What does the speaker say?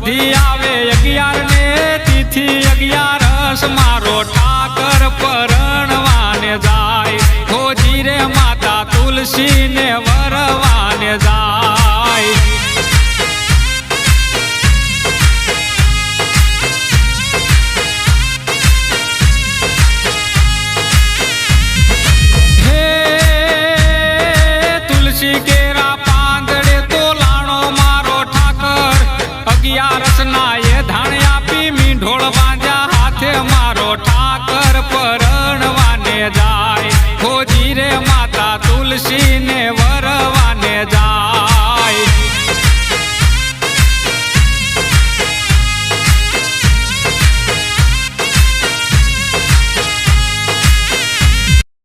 વધી આવે 11 ને તિથિ 11 મારો ઠાકર પરણવાને જાય ખોજી રે માતા તુલસી ને વરવાને જાય તુલસી કેરા પાંદડે તો લાણો મારો ઠાકર 11 ના એ ધાણ આપી મીંઢોળ બાંધ્યા હાથે મારો ઠાકર પરણવાને જાય ખોજી રે માતા તુલસી ને વરવાને જાય